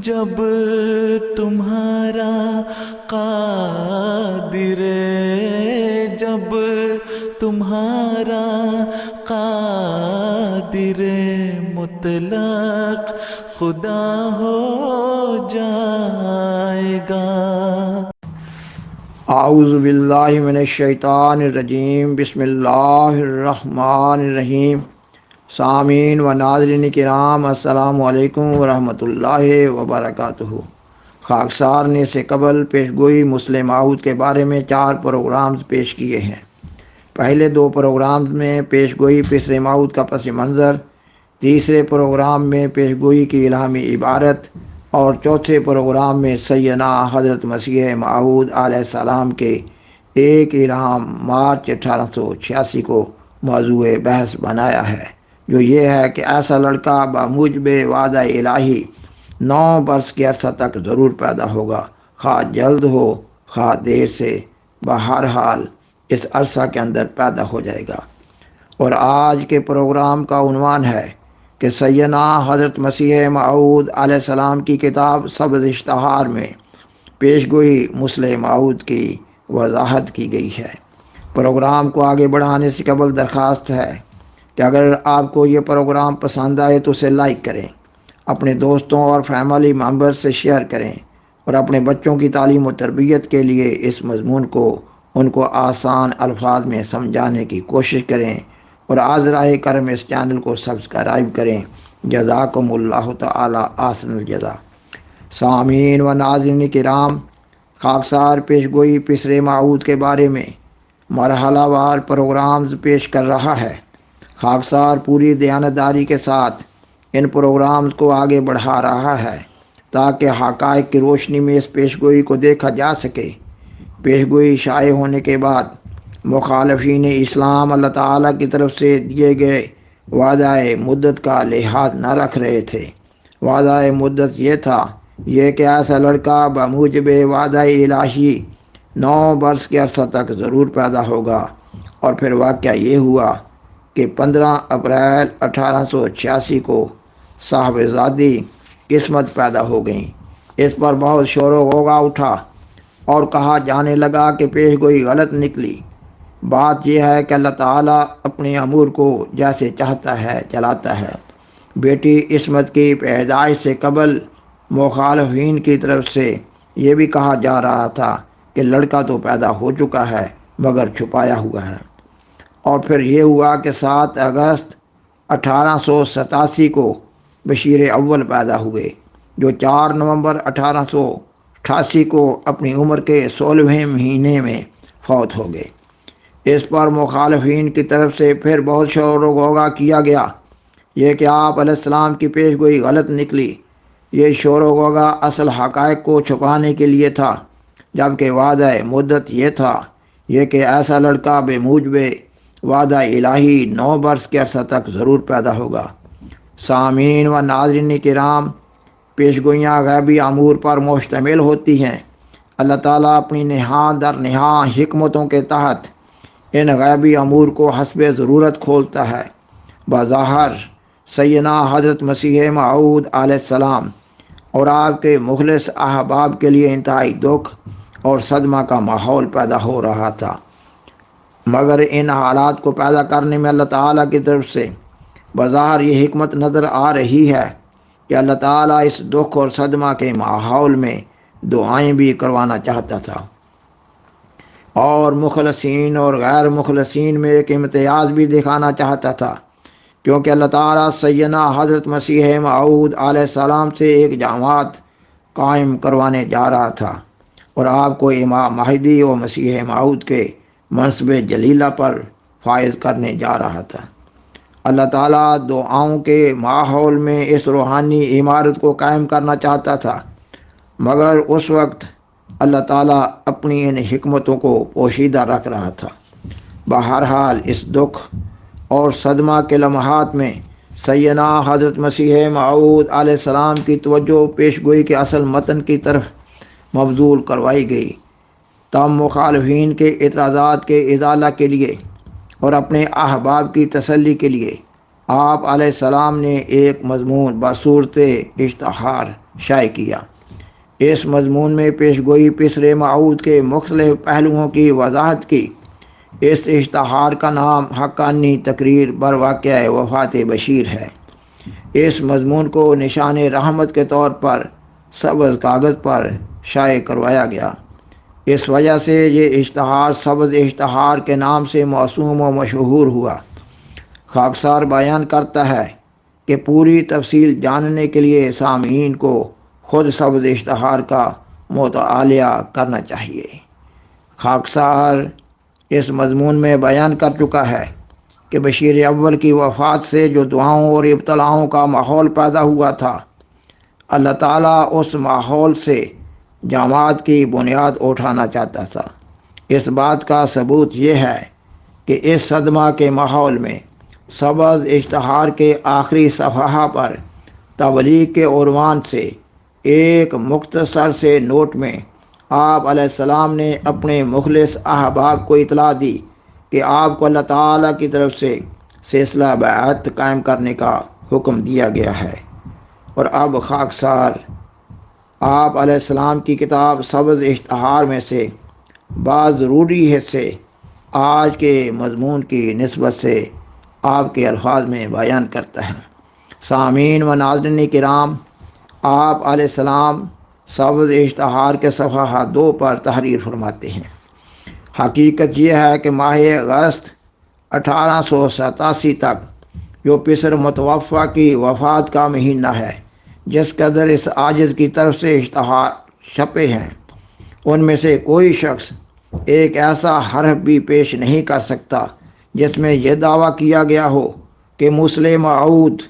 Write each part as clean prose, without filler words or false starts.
جب تمہارا قادر، جب تمہارا قادر مطلق خدا ہو جائے گا۔ اعوذ باللہ من الشیطان الرجیم، بسم اللہ الرحمن الرحیم۔ سامعین و ناظرین کرام، السلام علیکم ورحمۃ اللہ وبرکاتہ۔ خاکسار نے سے قبل پیشگوئی مسلم ماؤد کے بارے میں 4 پروگرامز پیش کیے ہیں۔ پہلے 2 پروگرامز میں پیشگوئی پسر ماؤد کا پس منظر، تیسرے پروگرام میں پیشگوئی کی الہامی عبارت اور چوتھے پروگرام میں سیدنا حضرت مسیح موعود علیہ السلام کے ایک الہام مارچ 1886 کو موضوع بحث بنایا ہے، جو یہ ہے کہ ایسا لڑکا بموجب وعدہ الہی 9 برس کے عرصہ تک ضرور پیدا ہوگا، خواہ جلد ہو خواہ دیر سے، بہرحال اس عرصہ کے اندر پیدا ہو جائے گا۔ اور آج کے پروگرام کا عنوان ہے کہ سیدنا حضرت مسیح موعود علیہ السلام کی کتاب سبز اشتہار میں پیشگوئی مسلم موعود کی وضاحت کی گئی ہے۔ پروگرام کو آگے بڑھانے سے قبل درخواست ہے کہ اگر آپ کو یہ پروگرام پسند آئے تو اسے لائک کریں، اپنے دوستوں اور فیملی ممبر سے شیئر کریں، اور اپنے بچوں کی تعلیم و تربیت کے لیے اس مضمون کو ان کو آسان الفاظ میں سمجھانے کی کوشش کریں، اور عذرائے کرم اس چینل کو سبسکرائب کریں۔ جزاکم اللہ تعالی احسن الجزا۔ سامعین و ناظرین کرام، خاکسار پیشگوئی پسر موعود کے بارے میں مرحلہ وار پروگرامز پیش کر رہا ہے۔ خاکسار پوری دیانتداری کے ساتھ ان پروگرامز کو آگے بڑھا رہا ہے تاکہ حقائق کی روشنی میں اس پیشگوئی کو دیکھا جا سکے۔ پیشگوئی شائع ہونے کے بعد مخالفین اسلام اللہ تعالیٰ کی طرف سے دیے گئے وعدہ مدت کا لحاظ نہ رکھ رہے تھے۔ وعدہ مدت یہ تھا کہ ایسا لڑکا بموجب وعدہ الہی 9 برس کے عرصہ تک ضرور پیدا ہوگا، اور پھر واقعہ یہ ہوا کہ 15 اپریل 1886 کو صاحبزادی قسمت پیدا ہو گئیں۔ اس پر بہت شور و غوغا اٹھا اور کہا جانے لگا کہ پیشگوئی غلط نکلی۔ بات یہ ہے کہ اللہ تعالیٰ اپنے امور کو جیسے چاہتا ہے چلاتا ہے۔ بیٹی عصمت کی پیدائش سے قبل مخالفین کی طرف سے یہ بھی کہا جا رہا تھا کہ لڑکا تو پیدا ہو چکا ہے مگر چھپایا ہوا ہے۔ اور پھر یہ ہوا کہ 7 اگست 1887 کو بشیر اول پیدا ہوئے، جو 4 نومبر 1888 کو اپنی عمر کے 16ویں مہینے میں فوت ہو گئے۔ اس پر مخالفین کی طرف سے پھر بہت شور و غوغا کیا گیا یہ کہ آپ علیہ السلام کی پیشگوئی غلط نکلی۔ یہ شور و غوغا اصل حقائق کو چھپانے کے لیے تھا، جبکہ وعدہ مدت یہ تھا کہ ایسا لڑکا بموجب وعدہ الہی 9 برس کے عرصہ تک ضرور پیدا ہوگا۔ سامعین و ناظرین کرام، پیشگوئیاں غیبی امور پر مشتمل ہوتی ہیں۔ اللہ تعالیٰ اپنی نہاں در نہاں حکمتوں کے تحت ان غیبی امور کو حسب ضرورت کھولتا ہے۔ بظاہر سیدنا حضرت مسیح موعود علیہ السلام اور آپ کے مخلص احباب کے لیے انتہائی دکھ اور صدمہ کا ماحول پیدا ہو رہا تھا، مگر ان حالات کو پیدا کرنے میں اللہ تعالیٰ کی طرف سے بظاہر یہ حکمت نظر آ رہی ہے کہ اللہ تعالیٰ اس دکھ اور صدمہ کے ماحول میں دعائیں بھی کروانا چاہتا تھا، اور مخلصین اور غیر مخلصین میں ایک امتیاز بھی دکھانا چاہتا تھا، کیونکہ اللہ تعالیٰ سیدنا حضرت مسیح موعود علیہ السلام سے ایک جماعت قائم کروانے جا رہا تھا، اور آپ کو امام مہدی و مسیح موعود کے منصب جلیلہ پر فائز کرنے جا رہا تھا۔ اللہ تعالیٰ دعاؤں کے ماحول میں اس روحانی عمارت کو قائم کرنا چاہتا تھا، مگر اس وقت اللہ تعالیٰ اپنی ان حکمتوں کو پوشیدہ رکھ رہا تھا۔ بہرحال اس دکھ اور صدمہ کے لمحات میں سیدنا حضرت مسیح موعود علیہ السلام کی توجہ پیشگوئی کے اصل متن کی طرف مبذول کروائی گئی۔ تب مخالفین کے اعتراضات کے ازالہ کے لیے اور اپنے احباب کی تسلی کے لیے آپ علیہ السلام نے ایک مضمون بصورت اشتہار شائع کیا۔ اس مضمون میں پیش گوئی پسر معود کے مختلف پہلوؤں کی وضاحت کی۔ اس اشتہار کا نام حقانی تقریر بر واقعہ وفات بشیر ہے۔ اس مضمون کو نشان رحمت کے طور پر سبز کاغذ پر شائع کروایا گیا۔ اس وجہ سے یہ اشتہار سبز اشتہار کے نام سے موسوم و مشہور ہوا۔ خاکسار بیان کرتا ہے کہ پوری تفصیل جاننے کے لیے سامعین کو خود سبز اشتہار کا مطالعہ کرنا چاہیے۔ خاکسار اس مضمون میں بیان کر چکا ہے کہ بشیر اول کی وفات سے جو دعاؤں اور ابتلاؤں کا ماحول پیدا ہوا تھا، اللہ تعالیٰ اس ماحول سے جماعت کی بنیاد اٹھانا چاہتا تھا۔ اس بات کا ثبوت یہ ہے کہ اس صدمہ کے ماحول میں سبز اشتہار کے آخری صفحہ پر تبلیغ کے عنوان سے ایک مختصر سے نوٹ میں آپ علیہ السلام نے اپنے مخلص احباب کو اطلاع دی کہ آپ کو اللہ تعالیٰ کی طرف سے سلسلہ بیعت قائم کرنے کا حکم دیا گیا ہے۔ اور اب خاکسار آپ علیہ السلام کی کتاب سبز اشتہار میں سے بعض ضروری حصے آج کے مضمون کی نسبت سے آپ کے الفاظ میں بیان کرتا ہے۔ سامعین و ناظرین کرام، آپ علیہ السلام سبز اشتہار کے صفحہ 2 پر تحریر فرماتے ہیں۔ حقیقت یہ ہے کہ ماہ اگست 1887 تک جو پسر متوفہ کی وفات کا مہینہ ہے، جس قدر اس عاجز کی طرف سے اشتہار چھپے ہیں، ان میں سے کوئی شخص ایک ایسا حرف بھی پیش نہیں کر سکتا جس میں یہ دعویٰ کیا گیا ہو کہ مسلم معود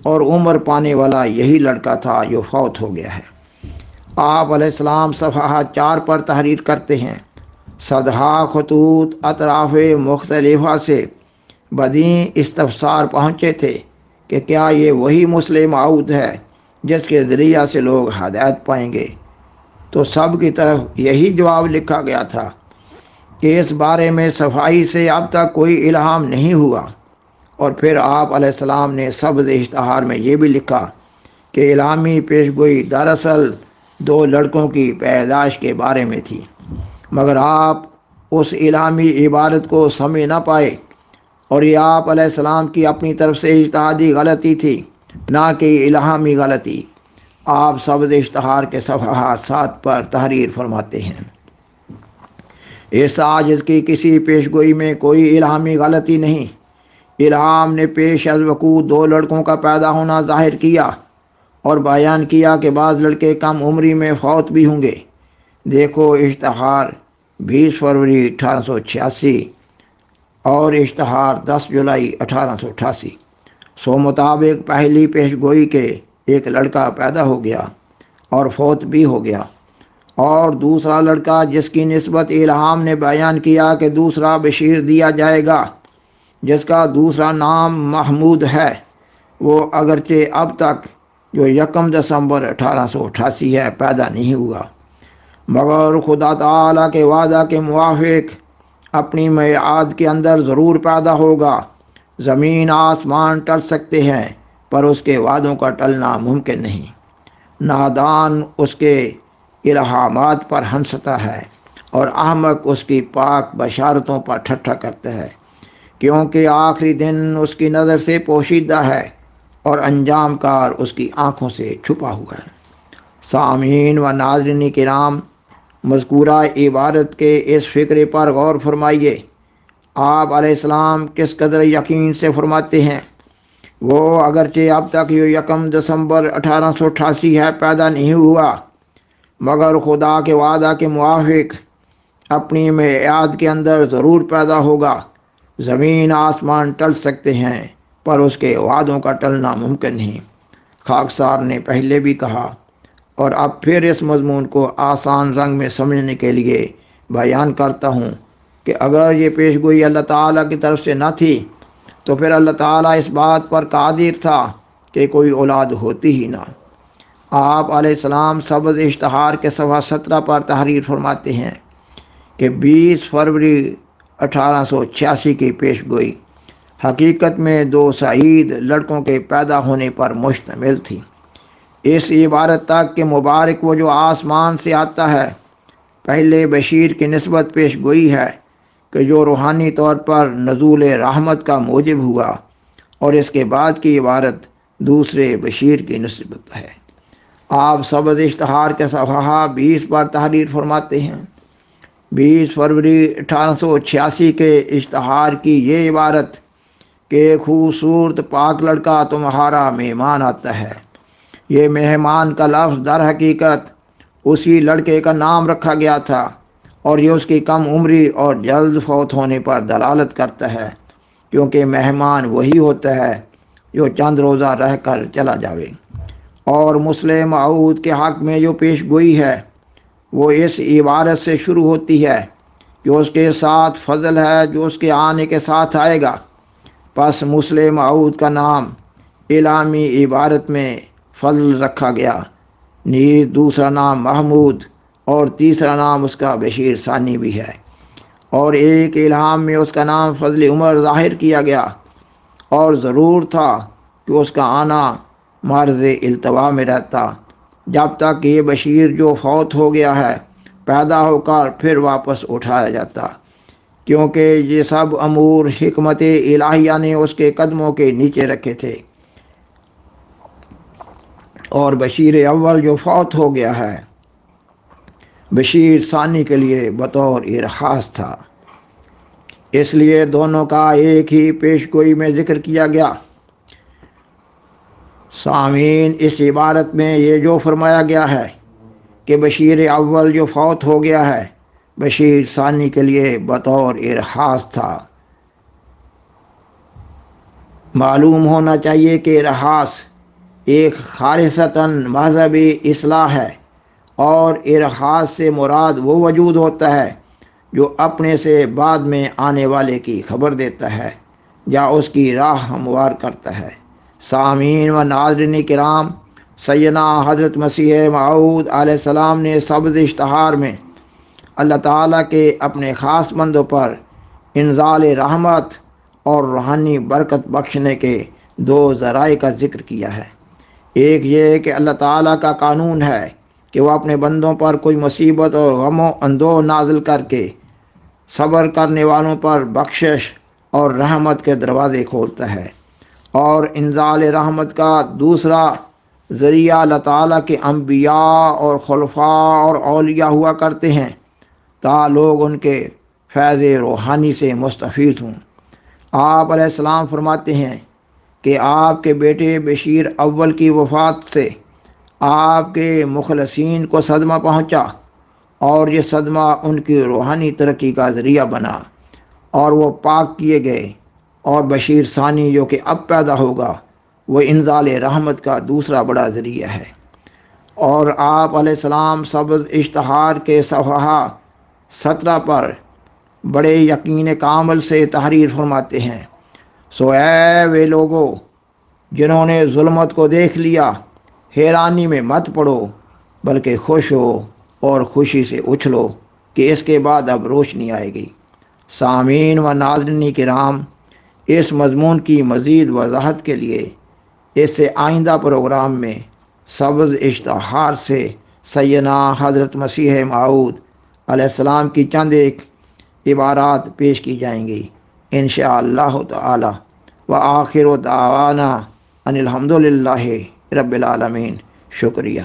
اور عمر پانے والا یہی لڑکا تھا جو فوت ہو گیا ہے۔ آپ علیہ السلام صفحہ 4 پر تحریر کرتے ہیں، صدہا خطوط اطراف مختلفہ سے بدیں استفسار پہنچے تھے کہ کیا یہ وہی مسلم معود ہے جس کے ذریعہ سے لوگ ہدایت پائیں گے، تو سب کی طرف یہی جواب لکھا گیا تھا کہ اس بارے میں صفائی سے اب تک کوئی الہام نہیں ہوا۔ اور پھر آپ علیہ السلام نے سبز اشتہار میں یہ بھی لکھا کہ الہامی پیشگوئی دراصل 2 لڑکوں کی پیدائش کے بارے میں تھی، مگر آپ اس الہامی عبارت کو سمجھ نہ پائے، اور یہ آپ علیہ السلام کی اپنی طرف سے اجتہادی غلطی تھی، نہ کہ الہامی غلطی۔ آپ سبز اشتہار کے صفحہ 7 پر تحریر فرماتے ہیں، اس عاجز کی کسی پیشگوئی میں کوئی الہامی غلطی نہیں۔ الہام نے پیش از وقوع 2 لڑکوں کا پیدا ہونا ظاہر کیا اور بیان کیا کہ بعض لڑکے کم عمری میں فوت بھی ہوں گے۔ دیکھو اشتہار 20 فروری 1886 اور اشتہار 10 جولائی 1888۔ سو مطابق پہلی پیشگوئی کے ایک لڑکا پیدا ہو گیا اور فوت بھی ہو گیا، اور دوسرا لڑکا جس کی نسبت الہام نے بیان کیا کہ دوسرا بشیر دیا جائے گا، جس کا دوسرا نام محمود ہے، وہ اگرچہ اب تک جو 1 دسمبر 1888 ہے پیدا نہیں ہوا، مگر خدا تعالیٰ کے وعدہ کے موافق اپنی میعاد کے اندر ضرور پیدا ہوگا۔ زمین آسمان ٹل سکتے ہیں پر اس کے وعدوں کا ٹلنا ممکن نہیں۔ نادان اس کے الہامات پر ہنستا ہے اور احمق اس کی پاک بشارتوں پر ٹھٹھا کرتا ہے، کیونکہ آخری دن اس کی نظر سے پوشیدہ ہے اور انجام کار اس کی آنکھوں سے چھپا ہوا ہے۔ سامعین و ناظرین کرام، مذکورہ عبارت کے اس فقرے پر غور فرمائیے۔ آپ علیہ السلام کس قدر یقین سے فرماتے ہیں، وہ اگرچہ اب تک یہ 1 دسمبر 1888 ہے پیدا نہیں ہوا، مگر خدا کے وعدہ کے موافق اپنی میعاد کے اندر ضرور پیدا ہوگا۔ زمین آسمان ٹل سکتے ہیں پر اس کے وعدوں کا ٹلنا ممکن نہیں۔ خاکسار نے پہلے بھی کہا اور اب پھر اس مضمون کو آسان رنگ میں سمجھنے کے لیے بیان کرتا ہوں کہ اگر یہ پیشگوئی اللہ تعالیٰ کی طرف سے نہ تھی تو پھر اللہ تعالیٰ اس بات پر قادر تھا کہ کوئی اولاد ہوتی ہی نہ۔ آپ علیہ السلام سبز اشتہار کے صفحہ 17 پر تحریر فرماتے ہیں کہ 20 فروری 1886 کی پیشگوئی حقیقت میں 2 سعید لڑکوں کے پیدا ہونے پر مشتمل تھی۔ اس عبارت تک کہ مبارک وہ جو آسمان سے آتا ہے، پہلے بشیر کی نسبت پیش گوئی ہے کہ جو روحانی طور پر نزول رحمت کا موجب ہوا، اور اس کے بعد کی عبارت دوسرے بشیر کی نسبت ہے۔ آپ سبز اشتہار کے صفحہ 20 پر تحریر فرماتے ہیں، 20 فروری 1886 کے اشتہار کی یہ عبارت کہ خوبصورت پاک لڑکا تمہارا مہمان آتا ہے، یہ مہمان کا لفظ در حقیقت اسی لڑکے کا نام رکھا گیا تھا، اور یہ اس کی کم عمری اور جلد فوت ہونے پر دلالت کرتا ہے، کیونکہ مہمان وہی ہوتا ہے جو چند روزہ رہ کر چلا جاوے۔ اور مسلم موعود کے حق میں جو پیش گوئی ہے وہ اس عبارت سے شروع ہوتی ہے کہ اس کے ساتھ فضل ہے جو اس کے آنے کے ساتھ آئے گا۔ پس مسلم موعود کا نام اعلامی عبارت میں فضل رکھا گیا، نیز دوسرا نام محمود اور تیسرا نام اس کا بشیر ثانی بھی ہے، اور ایک الہام میں اس کا نام فضل عمر ظاہر کیا گیا، اور ضرور تھا کہ اس کا آنا مرض التوا میں رہتا جب تک یہ بشیر جو فوت ہو گیا ہے پیدا ہو کر پھر واپس اٹھایا جاتا، کیونکہ یہ سب امور حکمت الہیہ نے اس کے قدموں کے نیچے رکھے تھے، اور بشیر اول جو فوت ہو گیا ہے بشیر ثانی کے لیے بطور ارخاص تھا، اس لیے دونوں کا ایک ہی پیش گوئی میں ذکر کیا گیا۔ سامعین، اس عبارت میں یہ جو فرمایا گیا ہے کہ بشیر اول جو فوت ہو گیا ہے بشیر ثانی کے لیے بطور ارخاص تھا، معلوم ہونا چاہیے کہ ارخاص ایک خالصتاً مذہبی اصلاح ہے، اور ارخاص سے مراد وہ وجود ہوتا ہے جو اپنے سے بعد میں آنے والے کی خبر دیتا ہے یا اس کی راہ ہموار کرتا ہے۔ سامعین و ناظرین کرام، سیدنا حضرت مسیح موعود علیہ السلام نے سبز اشتہار میں اللہ تعالیٰ کے اپنے خاص بندوں پر انزال رحمت اور روحانی برکت بخشنے کے دو ذرائع کا ذکر کیا ہے۔ ایک یہ کہ اللہ تعالیٰ کا قانون ہے کہ وہ اپنے بندوں پر کوئی مصیبت اور غم و اندوہ نازل کر کے صبر کرنے والوں پر بخشش اور رحمت کے دروازے کھولتا ہے، اور انزال رحمت کا دوسرا ذریعہ اللہ تعالیٰ کے انبیاء اور خلفاء اور اولیاء ہوا کرتے ہیں تا لوگ ان کے فیض روحانی سے مستفید ہوں۔ آپ علیہ السلام فرماتے ہیں کہ آپ کے بیٹے بشیر اول کی وفات سے آپ کے مخلصین کو صدمہ پہنچا، اور یہ صدمہ ان کی روحانی ترقی کا ذریعہ بنا، اور وہ پاک کیے گئے، اور بشیر ثانی جو کہ اب پیدا ہوگا وہ انزال رحمت کا دوسرا بڑا ذریعہ ہے۔ اور آپ علیہ السلام سبز اشتہار کے صفحہ 17 پر بڑے یقین کامل سے تحریر فرماتے ہیں، سو اے وہ لوگو جنہوں نے ظلمت کو دیکھ لیا، حیرانی میں مت پڑو بلکہ خوش ہو اور خوشی سے اچھلو کہ اس کے بعد اب روشنی آئے گی۔ سامعین و ناظرین کرام، اس مضمون کی مزید وضاحت کے لیے اس سے آئندہ پروگرام میں سبز اشتہار سے سیدنا حضرت مسیح موعود علیہ السلام کی چند ایک عبارات پیش کی جائیں گی انشاءاللہ تعالی۔ وآخر دعوانا ان الحمدللہ رب العالمین۔ شکریہ۔